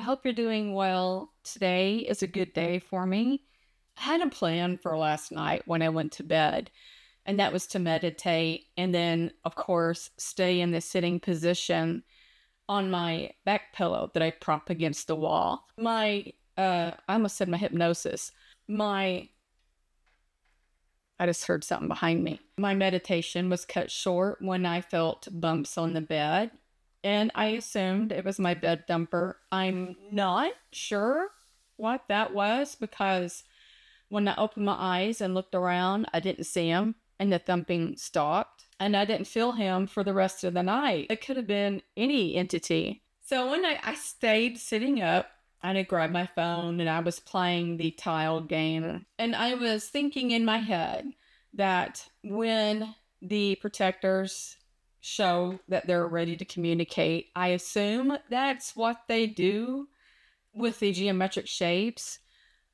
hope you're doing well. Today is a good day for me. I had a plan for last night when I went to bed, and that was to meditate and then, of course, stay in the sitting position on my back pillow that I prop against the wall. I almost said my hypnosis. My, I just heard something behind me. My meditation was cut short when I felt bumps on the bed, and I assumed it was my bed thumper. I'm not sure what that was because when I opened my eyes and looked around, I didn't see him, and the thumping stopped, and I didn't feel him for the rest of the night. It could have been any entity. So when I stayed sitting up, and I grabbed my phone and I was playing the tile game, and I was thinking in my head that when the protectors show that they're ready to communicate, I assume that's what they do with the geometric shapes.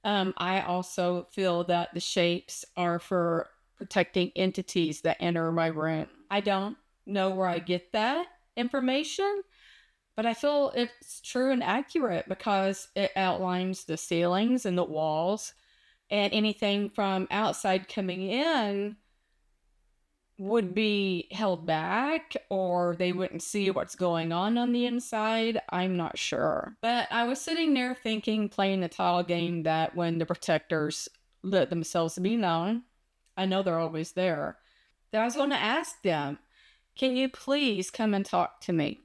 I also feel that the shapes are for protecting entities that enter my room. I don't know where I get that information, but I feel it's true and accurate because it outlines the ceilings and the walls, and anything from outside coming in would be held back or they wouldn't see what's going on the inside. I'm not sure. But I was sitting there thinking, playing the tile game, that when the protectors let themselves be known, I know they're always there, that I was going to ask them, can you please come and talk to me?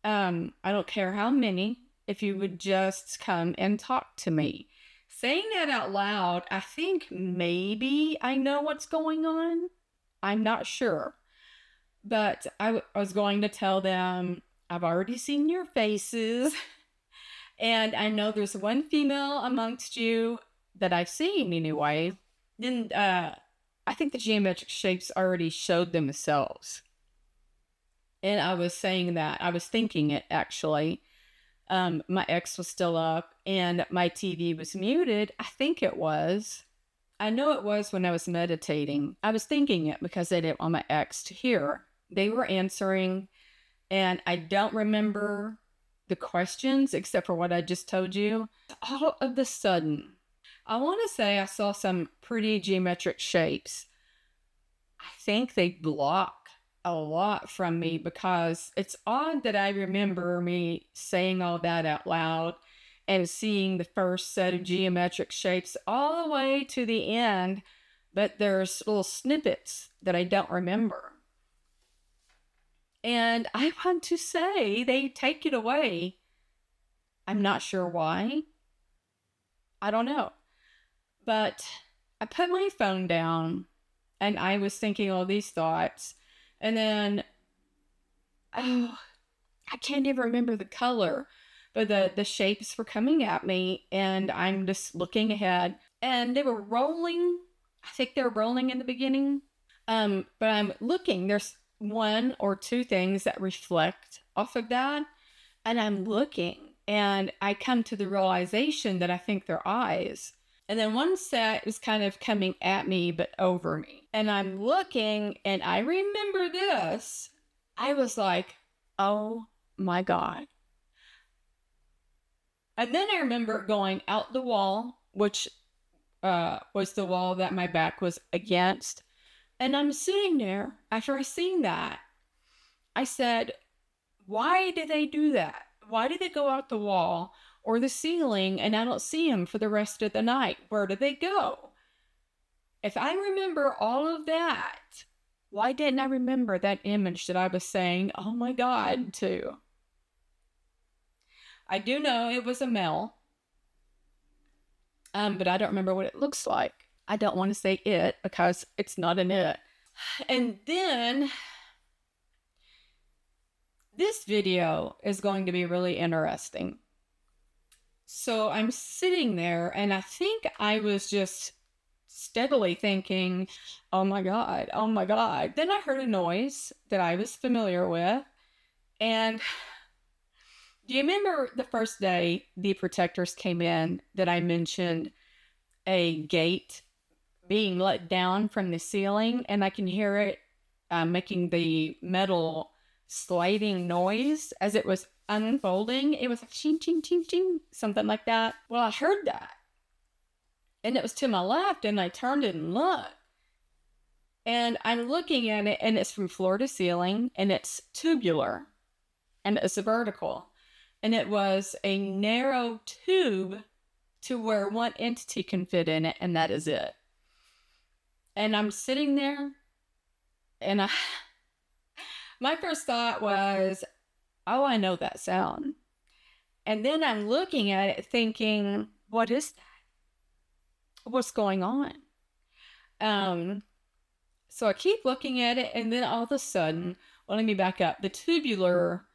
I don't care how many, if you would just come and talk to me. Saying that out loud, I think maybe I know what's going on. I'm not sure. But I was going to tell them, I've already seen your faces. And I know there's one female amongst you that I've seen anyway. Then I think the geometric shapes already showed themselves. And I was saying that. I was thinking it, actually. My ex was still up and my TV was muted. I think it was. I know it was when I was meditating. I was thinking it because I didn't want my ex to hear. They were answering, and I don't remember the questions except for what I just told you. All of a sudden, I want to say I saw some pretty geometric shapes. I think they block a lot from me because it's odd that I remember me saying all that out loud and seeing the first set of geometric shapes all the way to the end, but there's little snippets that I don't remember. And I want to say they take it away. I'm not sure why. I don't know. But I put my phone down and I was thinking all these thoughts. And then, oh, I can't even remember the color, but the shapes were coming at me, and I'm just looking ahead, and they were rolling. I think they were rolling in the beginning. But I'm looking. There's one or two things that reflect off of that, and I'm looking, and I come to the realization that I think they're eyes. And then one set is kind of coming at me, but over me. And I'm looking, and I remember this. I was like, oh my God. And then I remember going out the wall, which was the wall that my back was against. And I'm sitting there after I seen that. I said, why did they do that? Why did they go out the wall or the ceiling and I don't see them for the rest of the night? Where did they go? If I remember all of that, why didn't I remember that image that I was saying, oh my God, to? I do know it was a male, but I don't remember what it looks like. I don't want to say it because it's not an it. And then this video is going to be really interesting. So I'm sitting there, and I think I was just steadily thinking, oh my God, oh my God. Then I heard a noise that I was familiar with, and do you remember the first day the protectors came in that I mentioned a gate being let down from the ceiling, and I can hear it making the metal sliding noise as it was unfolding. It was like ching, ching, ching, ching, something like that. Well, I heard that. And it was to my left, and I turned and looked. And I'm looking at it, and it's from floor to ceiling, and it's tubular, and it's vertical. And it was a narrow tube to where one entity can fit in it, and that is it. And I'm sitting there, and my first thought was, oh, I know that sound. And then I'm looking at it thinking, what is that? What's going on? So I keep looking at it, and then all of a sudden, well, let me back up. The tubular,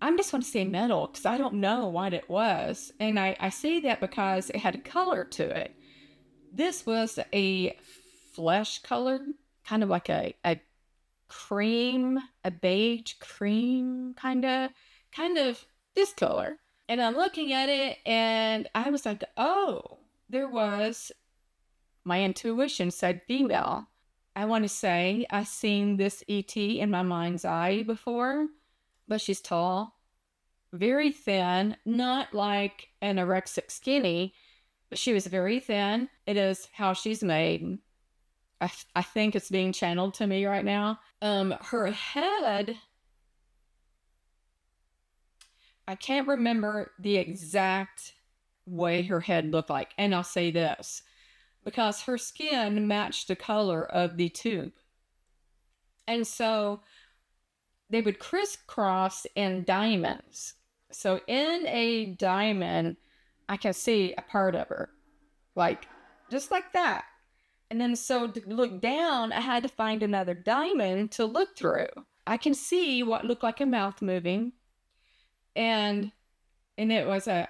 I just want to say metal because I don't know what it was. And I say that because it had a color to it. This was a flesh colored, kind of like a cream, a beige cream, kind of this color. And I'm looking at it, and I was like, oh, there was, my intuition said female. I want to say I've seen this ET in my mind's eye before, but she's tall, very thin, not like an anorexic skinny, but she was very thin. It is how she's made. I think it's being channeled to me right now. Her head, I can't remember the exact way her head looked like. And I'll say this, because her skin matched the color of the tube. And so they would crisscross in diamonds. So in a diamond, I can see a part of her, like, just like that. And then so to look down, I had to find another diamond to look through. I can see what looked like a mouth moving. And it was this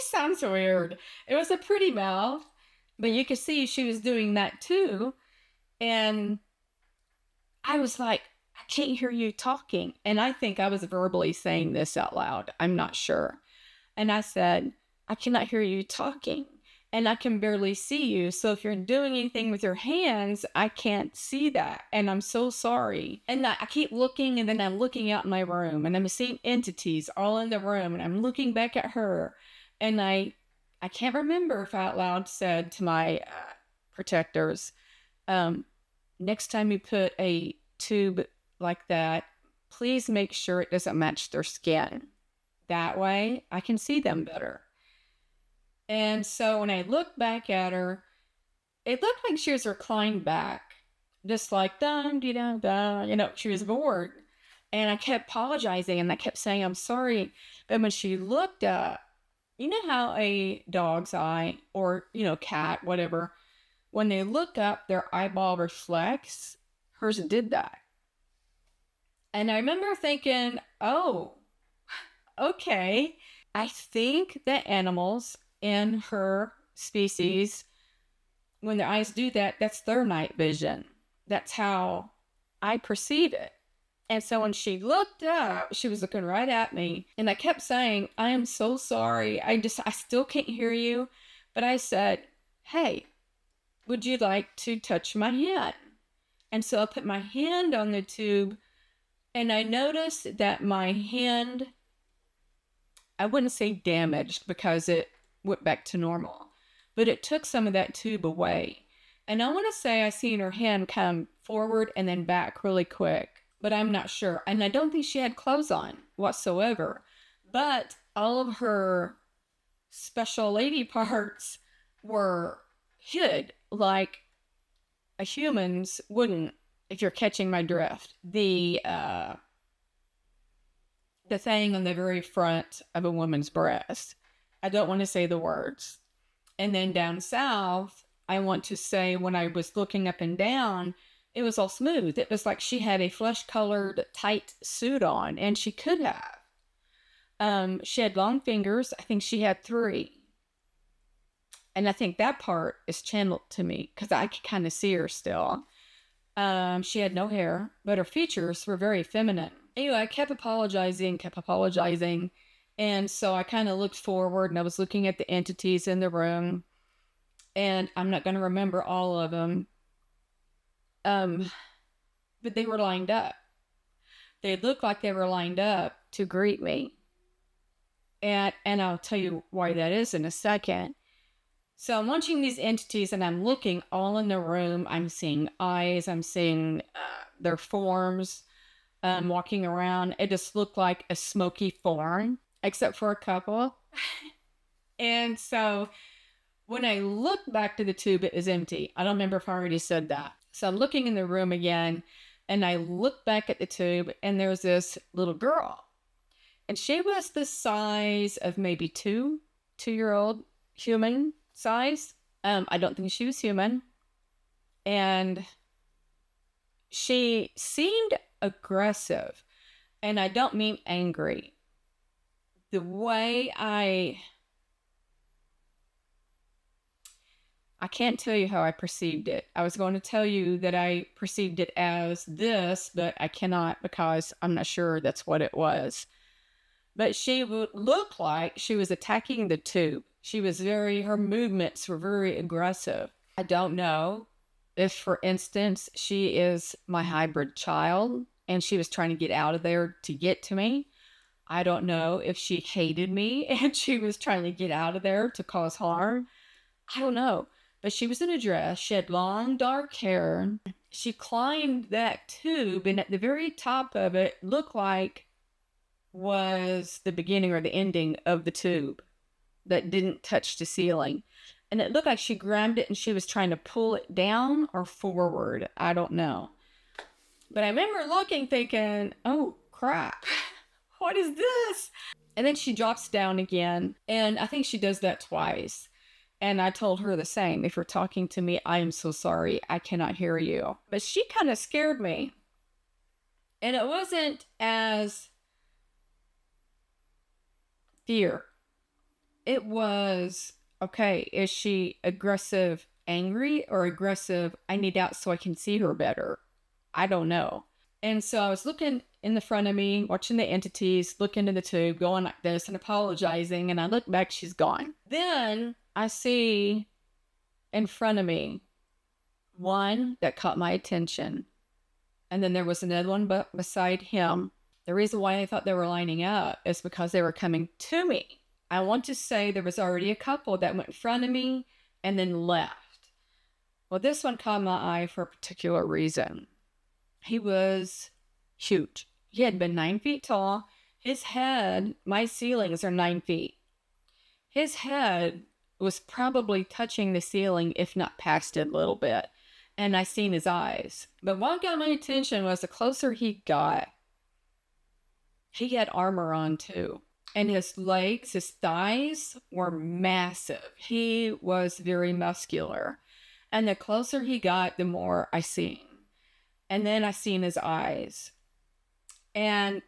sounds weird. It was a pretty mouth, but you could see she was doing that too. And I was like, I can't hear you talking. And I think I was verbally saying this out loud. I'm not sure. And I said, I cannot hear you talking. And I can barely see you. So if you're doing anything with your hands, I can't see that. And I'm so sorry. And I keep looking, and then I'm looking out in my room, and I'm seeing entities all in the room, and I'm looking back at her. And I can't remember if I out loud said to my protectors, next time you put a tube like that, please make sure it doesn't match their skin. That way I can see them better. And so when I looked back at her, it looked like she was reclined back, just like dum dee dum dum. She was bored. And I kept apologizing, and I kept saying, I'm sorry. But when she looked up, you know how a dog's eye, or cat, whatever, when they look up, their eyeball reflects. Hers did that. And I remember thinking, oh, okay. I think that animals in her species, when their eyes do that, that's their night vision. That's how I perceive it. And so when she looked up, she was looking right at me. And I kept saying, I am so sorry. I still can't hear you. But I said, hey, would you like to touch my hand? And so I put my hand on the tube, and I noticed that my hand, I wouldn't say damaged because it went back to normal, but it took some of that tube away. And I want to say I seen her hand come forward and then back really quick, but I'm not sure. And I don't think she had clothes on whatsoever, but all of her special lady parts were hid like a human's wouldn't, if you're catching my drift. The thing on the very front of a woman's breast. I don't want to say the words. And then down south, I want to say when I was looking up and down, it was all smooth. It was like she had a flesh-colored tight suit on, and she could have. She had long fingers. I think she had 3. And I think that part is channeled to me because I could kind of see her still. She had no hair, but her features were very feminine. Anyway, I kept apologizing. And so I kind of looked forward, and I was looking at the entities in the room, and I'm not going to remember all of them. But they were lined up. They looked like they were lined up, to greet me. And I'll tell you why that is in a second. So I'm watching these entities and I'm looking all in the room. I'm seeing eyes, I'm seeing their forms walking around. It just looked like a smoky form, except for a couple. And so when I look back to the tube, it is empty. I don't remember if I already said that. So I'm looking in the room again, and I look back at the tube, and there's this little girl. And she was the size of maybe two-year-old human size. I don't think she was human. And she seemed aggressive. And I don't mean angry. The way I can't tell you how I perceived it. I was going to tell you that I perceived it as this, but I cannot because I'm not sure that's what it was. But she would look like she was attacking the tube. Her movements were very aggressive. I don't know if, for instance, she is my hybrid child and she was trying to get out of there to get to me. I don't know if she hated me and she was trying to get out of there to cause harm. I don't know. But she was in a dress. She had long, dark hair. She climbed that tube, and at the very top of it looked like was the beginning or the ending of the tube that didn't touch the ceiling. And it looked like she grabbed it and she was trying to pull it down or forward. I don't know. But I remember looking, thinking, oh, crap. What is this? And then she drops down again. And I think she does that twice. And I told her the same. If you're talking to me, I am so sorry. I cannot hear you. But she kind of scared me. And it wasn't as fear. It was, okay, is she aggressive, angry, or aggressive, I need out so I can see her better? I don't know. And so I was looking in the front of me, watching the entities, looking in the tube, going like this and apologizing. And I look back, she's gone. Then I see in front of me one that caught my attention. And then there was another one beside him. The reason why I thought they were lining up is because they were coming to me. I want to say there was already a couple that went in front of me and then left. Well, this one caught my eye for a particular reason. He was huge. He had been 9 feet tall. His head, my ceilings are 9 feet. His head was probably touching the ceiling, if not past it a little bit. And I seen his eyes. But what got my attention was the closer he got, he had armor on too. And his legs, his thighs were massive. He was very muscular. And the closer he got, the more I seen. And then I seen his eyes. And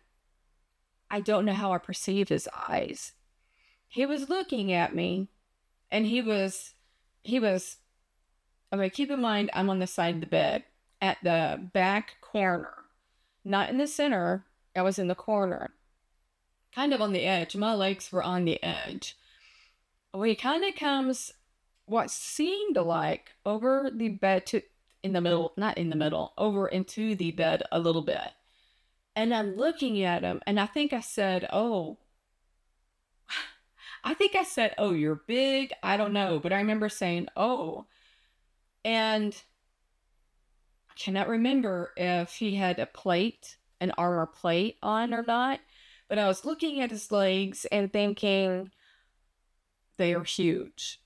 I don't know how I perceived his eyes. He was looking at me. And he was, okay, keep in mind, I'm on the side of the bed at the back corner, not in the center. I was in the corner, kind of on the edge. My legs were on the edge. Well, he kind of comes, what seemed like over the bed to, in the middle, not in the middle, over into the bed a little bit. And I'm looking at him, and I think I said, oh, you're big. I don't know. But I remember saying, oh. And I cannot remember if he had a plate, an armor plate on or not. But I was looking at his legs and thinking, they are huge.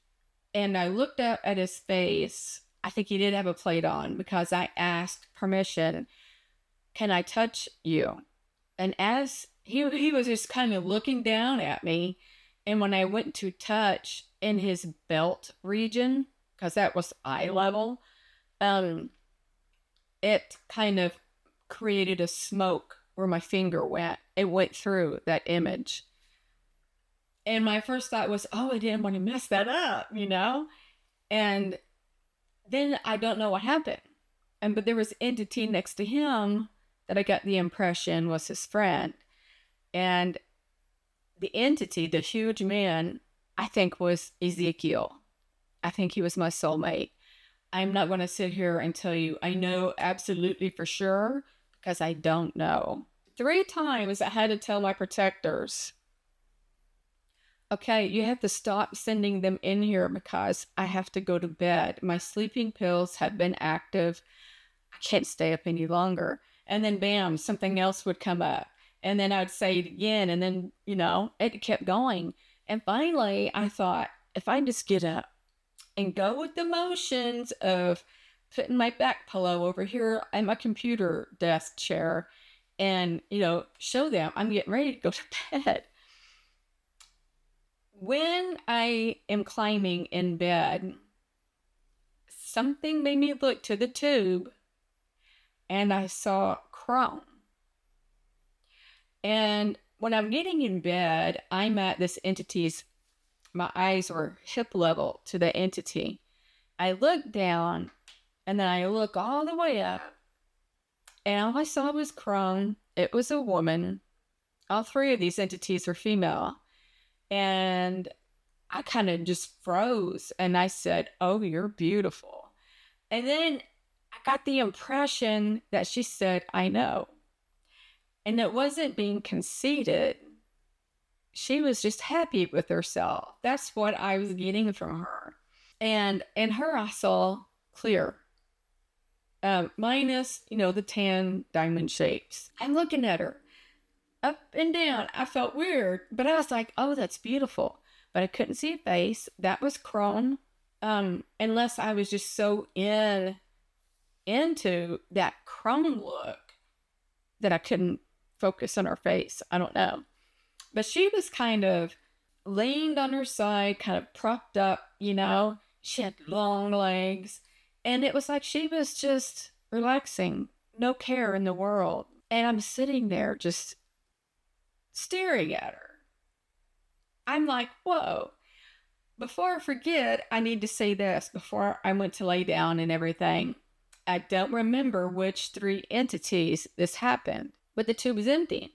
And I looked up at his face. I think he did have a plate on because I asked permission. Can I touch you? And as he was just kind of looking down at me. And when I went to touch in his belt region, because that was eye level, it kind of created a smoke where my finger went. It went through that image. And my first thought was, oh, I didn't want to mess that up, you know? And then I don't know what happened. But there was an entity next to him that I got the impression was his friend. And the entity, the huge man, I think was Ezekiel. I think he was my soulmate. I'm not going to sit here and tell you I know absolutely for sure because I don't know. 3 times I had to tell my protectors, okay, you have to stop sending them in here because I have to go to bed. My sleeping pills have been active. I can't stay up any longer. And then bam, something else would come up. And then I'd say it again. And then, it kept going. And finally, I thought, if I just get up and go with the motions of putting my back pillow over here at my computer desk chair and, show them I'm getting ready to go to bed. When I am climbing in bed, something made me look to the tube and I saw Crone. And when I'm getting in bed, I'm at this entity's, my eyes were hip level to the entity. I look down and then I look all the way up and all I saw was Crone. It was a woman. All 3 of these entities were female. And I kind of just froze and I said, "Oh, you're beautiful." And then I got the impression that she said, "I know." And it wasn't being conceited. She was just happy with herself. That's what I was getting from her. And in her, I saw clear, minus, the tan diamond shapes. I'm looking at her up and down. I felt weird, but I was like, "Oh, that's beautiful." But I couldn't see a face. That was Crone. Unless I was just so into that Crone look that I couldn't focus on her face. I don't know. But she was kind of leaned on her side, kind of propped up, She had long legs. And it was like she was just relaxing, no care in the world. And I'm sitting there just staring at her. I'm like, whoa. Before I forget, I need to say this before I went to lay down and everything. I don't remember which 3 entities this happened, but the tube was empty.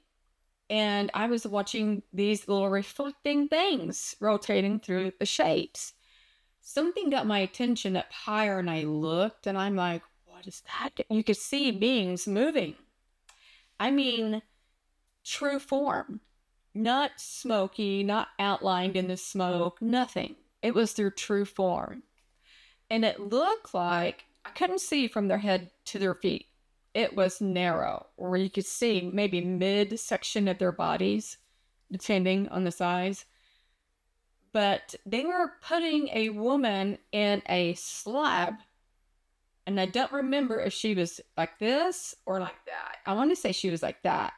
And I was watching these little reflecting things rotating through the shapes. Something got my attention up higher and I looked and I'm like, what is that? You could see beings moving. I mean, true form. Not smoky, not outlined in the smoke, nothing. It was their true form. And it looked like I couldn't see from their head to their feet. It was narrow, where you could see maybe mid-section of their bodies, depending on the size. But they were putting a woman in a slab, and I don't remember if she was like this or like that. I want to say she was like that.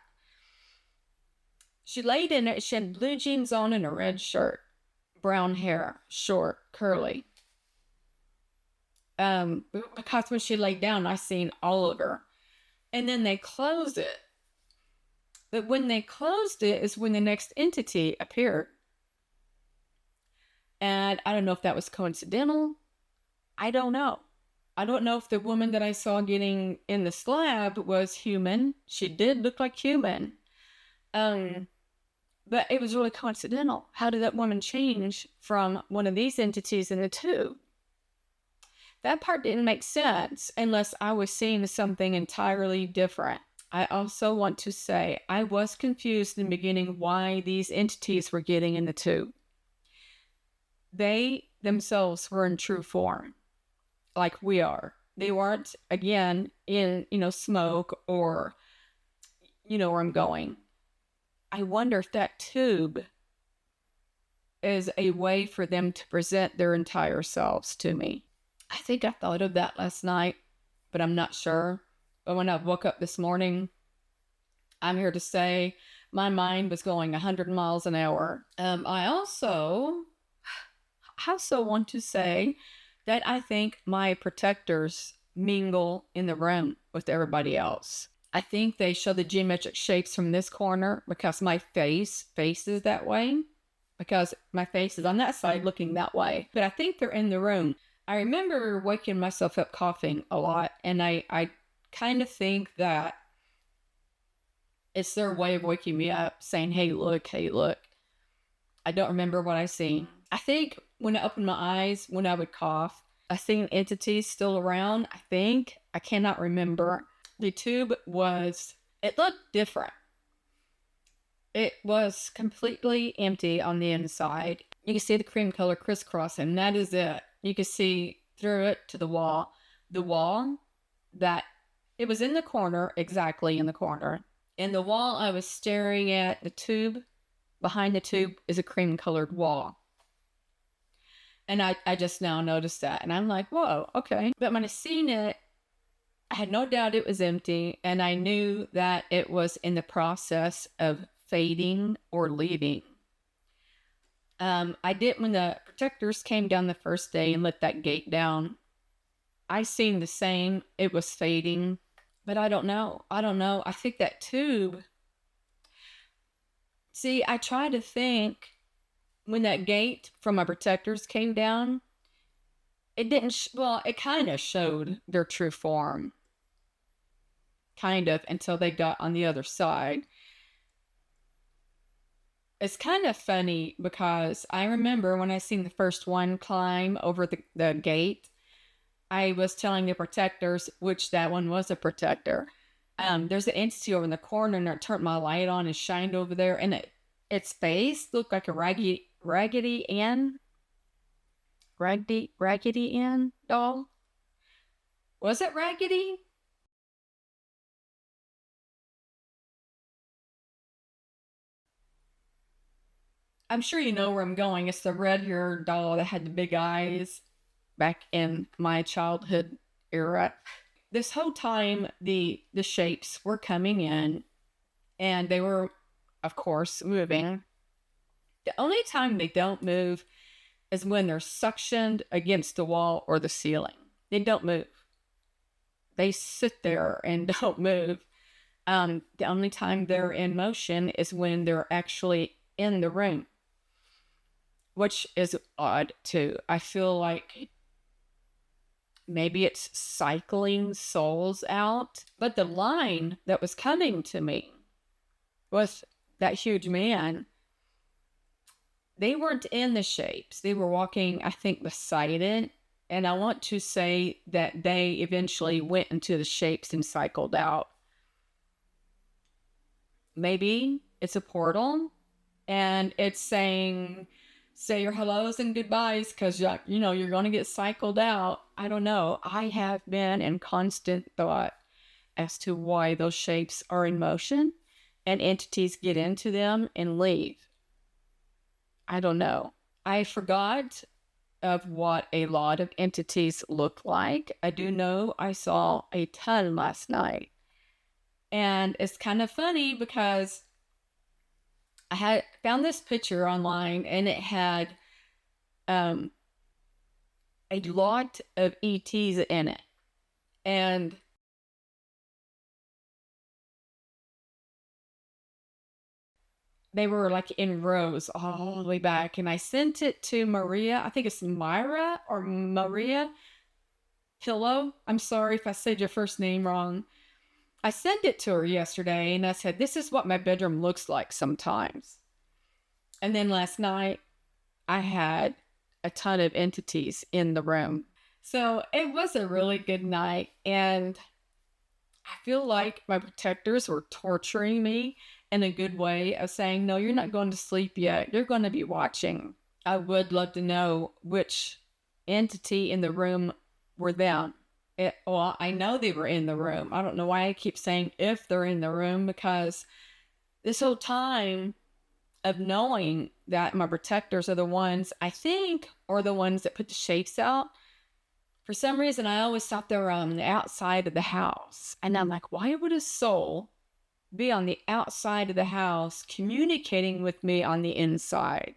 She laid in it. She had blue jeans on and a red shirt, brown hair, short, curly. Because when she laid down, I seen all of her. And then they closed it. But when they closed it is when the next entity appeared. And I don't know if that was coincidental. I don't know. I don't know if the woman that I saw getting in the slab was human. She did look like human. But it was really coincidental. How did that woman change from one of these entities into 2? That part didn't make sense unless I was seeing something entirely different. I also want to say I was confused in the beginning why these entities were getting in the tube. They themselves were in true form, like we are. They weren't, again, in, smoke or, where I'm going. I wonder if that tube is a way for them to present their entire selves to me. I think I thought of that last night, but I'm not sure. But when I woke up this morning, I'm here to say my mind was going 100 miles an hour. I also want to say that I think my protectors mingle in the room with everybody else. I think they show the geometric shapes from this corner because my face faces that way, because my face is on that side looking that way. But I think they're in the room. I remember waking myself up coughing a lot, and I kind of think that it's their way of waking me up, saying, hey, look. I don't remember what I seen. I think when I opened my eyes, when I would cough, I seen entities still around, I think. I cannot remember. The tube it looked different. It was completely empty on the inside. You can see the cream color crisscrossing. That is it. You can see through it to the wall. The wall that it was in the corner, exactly in the corner. In the wall I was staring at, the tube, behind the tube is a cream colored wall. And I just now noticed that. And I'm like, whoa, okay. But when I seen it, I had no doubt it was empty. And I knew that it was in the process of fading or leaving. I did, when the protectors came down the first day and let that gate down, I seen the same. It was fading, but I don't know. I think that tube. See, I try to think when that gate from my protectors came down, it didn't, well, it kind of showed their true form. Kind of, until they got on the other side. It's kind of funny because I remember when I seen the first one climb over the gate, I was telling the protectors, which that one was a protector. There's an entity over in the corner, and I turned my light on and shined over there, and its face looked like a Raggedy Ann doll. Was it Raggedy? I'm sure you know where I'm going. It's the red-haired doll that had the big eyes back in my childhood era. This whole time, the shapes were coming in, and they were, of course, moving. The only time they don't move is when they're suctioned against the wall or the ceiling. They don't move. They sit there and don't move. The only time they're in motion is when they're actually in the room, which is odd too. I feel like maybe it's cycling souls out. But the line that was coming to me was that huge man. They weren't in the shapes. They were walking, I think, beside it. And I want to say that they eventually went into the shapes and cycled out. Maybe it's a portal and it's saying, say your hellos and goodbyes, because you know you're going to get cycled out. I don't know. I have been in constant thought as to why those shapes are in motion and entities get into them and leave. I don't know. I forgot of what a lot of entities look like. I do know I saw a ton last night. And it's kind of funny because I had found this picture online, and it had a lot of ETs in it. And they were like in rows all the way back. And I sent it to Maria. I think it's Myra or Maria Pillow. I'm sorry if I said your first name wrong. I sent it to her yesterday, and I said, this is what my bedroom looks like sometimes. And then last night, I had a ton of entities in the room. So it was a really good night. And I feel like my protectors were torturing me in a good way of saying, no, you're not going to sleep yet. You're going to be watching. I would love to know which entity in the room were them. Well, I know they were in the room. I don't know why I keep saying if they're in the room, because this whole time of knowing that my protectors are the ones, I think, are the ones that put the shapes out. For some reason, I always thought they were on the outside of the house. And I'm like, why would a soul be on the outside of the house communicating with me on the inside?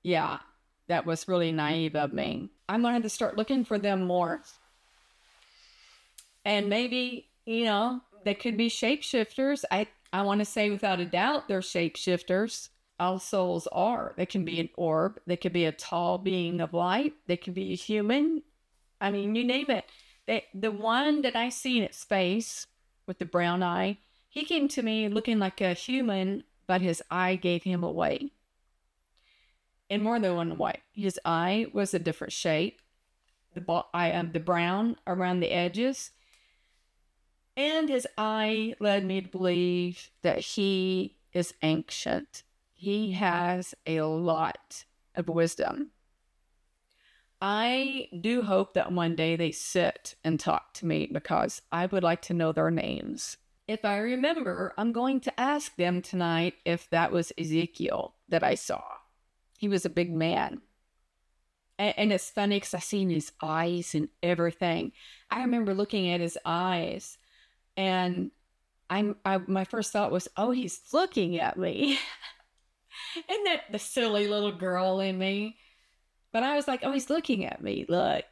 Yeah, that was really naive of me. I'm going to have to start looking for them more. And maybe, they could be shapeshifters. I want to say without a doubt they're shapeshifters. All souls are. They can be an orb. They could be a tall being of light. They could be a human. I mean, you name it. The one that I seen at space with the brown eye, he came to me looking like a human, but his eye gave him away. In more than one way. His eye was a different shape. The brown around the edges. And his eye led me to believe that he is ancient. He has a lot of wisdom. I do hope that one day they sit and talk to me because I would like to know their names. If I remember, I'm going to ask them tonight if that was Ezekiel that I saw. He was a big man. And it's funny because I seen his eyes and everything. I remember looking at his eyes, and my first thought was, oh, he's looking at me. Isn't that the silly little girl in me? But I was like, oh, he's looking at me. Look.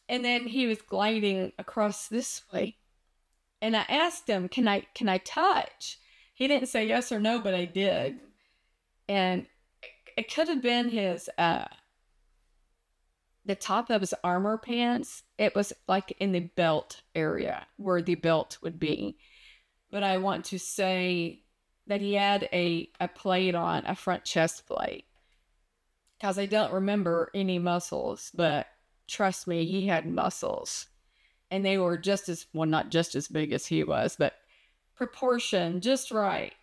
And then he was gliding across this way. And I asked him, can I touch? He didn't say yes or no, but I did. And it could have been his the top of his armor pants. It was like in the belt area where the belt would be. But I want to say that he had a plate on, a front chest plate. Because I don't remember any muscles, but trust me, he had muscles. And they were just as, well, not just as big as he was, but proportion just right.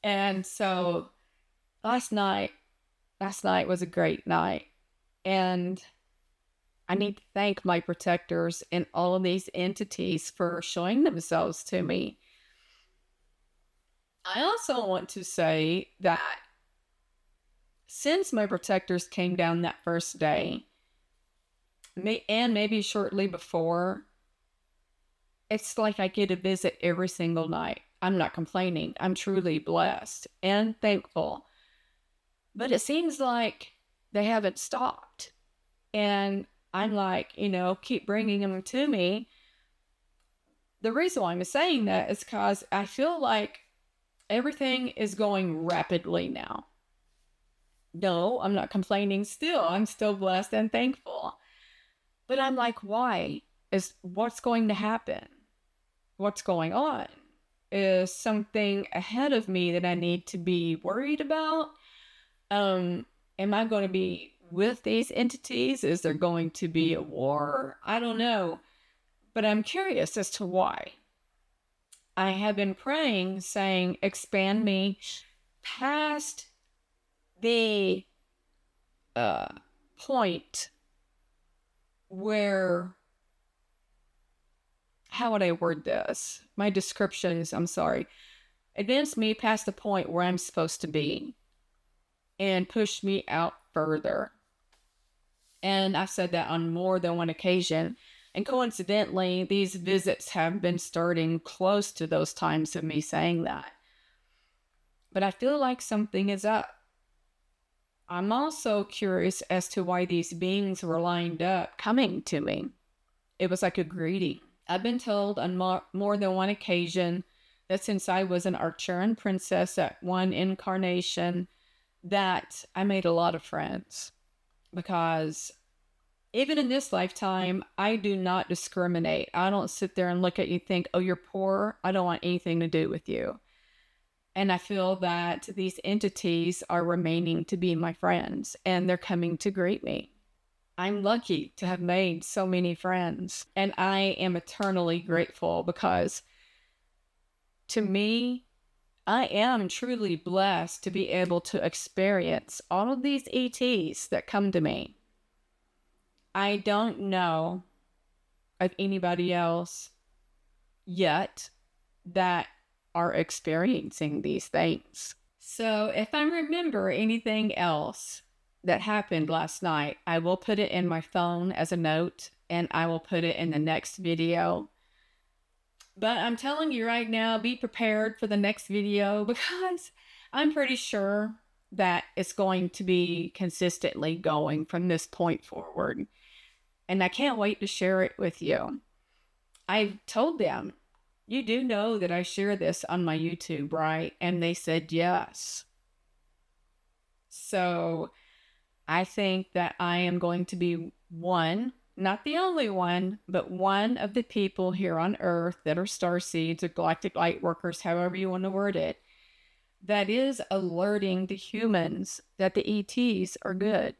And so last night was a great night. And I need to thank my protectors and all of these entities for showing themselves to me. I also want to say that since my protectors came down that first day, and maybe shortly before, it's like I get a visit every single night. I'm not complaining. I'm truly blessed and thankful. But it seems like they haven't stopped. And I'm like, keep bringing them to me. The reason why I'm saying that is because I feel like everything is going rapidly now. No, I'm not complaining still. I'm still blessed and thankful. But I'm like, why? What's going to happen? What's going on? Is something ahead of me that I need to be worried about? Am I going to be with these entities? Is there going to be a war? I don't know. But I'm curious as to why. I have been praying, saying, expand me past the point where, how would I word this? My description is, I'm sorry, advance me past the point where I'm supposed to be and push me out further. And I've said that on more than one occasion. And coincidentally, these visits have been starting close to those times of me saying that. But I feel like something is up. I'm also curious as to why these beings were lined up coming to me. It was like a greeting. I've been told on more than one occasion that since I was an Arcturian princess at one incarnation, that I made a lot of friends. Because even in this lifetime, I do not discriminate. I don't sit there and look at you and think, oh, you're poor. I don't want anything to do with you. And I feel that these entities are remaining to be my friends, and they're coming to greet me. I'm lucky to have made so many friends, and I am eternally grateful because to me, I am truly blessed to be able to experience all of these ETs that come to me. I don't know of anybody else yet that are experiencing these things. So if I remember anything else that happened last night, I will put it in my phone as a note, and I will put it in the next video. But I'm telling you right now, be prepared for the next video because I'm pretty sure that it's going to be consistently going from this point forward. And I can't wait to share it with you. I told them, you do know that I share this on my YouTube, right? And they said yes. So I think that I am going to be one, not the only one, but one of the people here on Earth that are starseeds or galactic light workers, however you want to word it, that is alerting the humans that the ETs are good.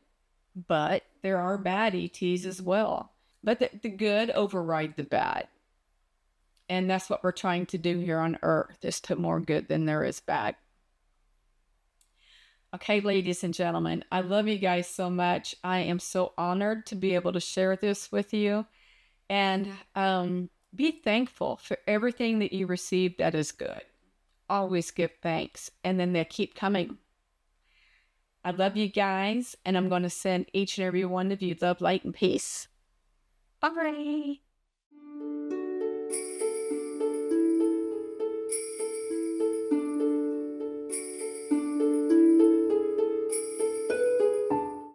But there are bad ETs as well. But the good override the bad. And that's what we're trying to do here on earth, is to more good than there is bad. Okay, ladies and gentlemen, I love you guys so much. I am so honored to be able to share this with you. And be thankful for everything that you receive that is good. Always give thanks, and then they keep coming. I love you guys, and I'm going to send each and every one of you love, light, and peace. Bye.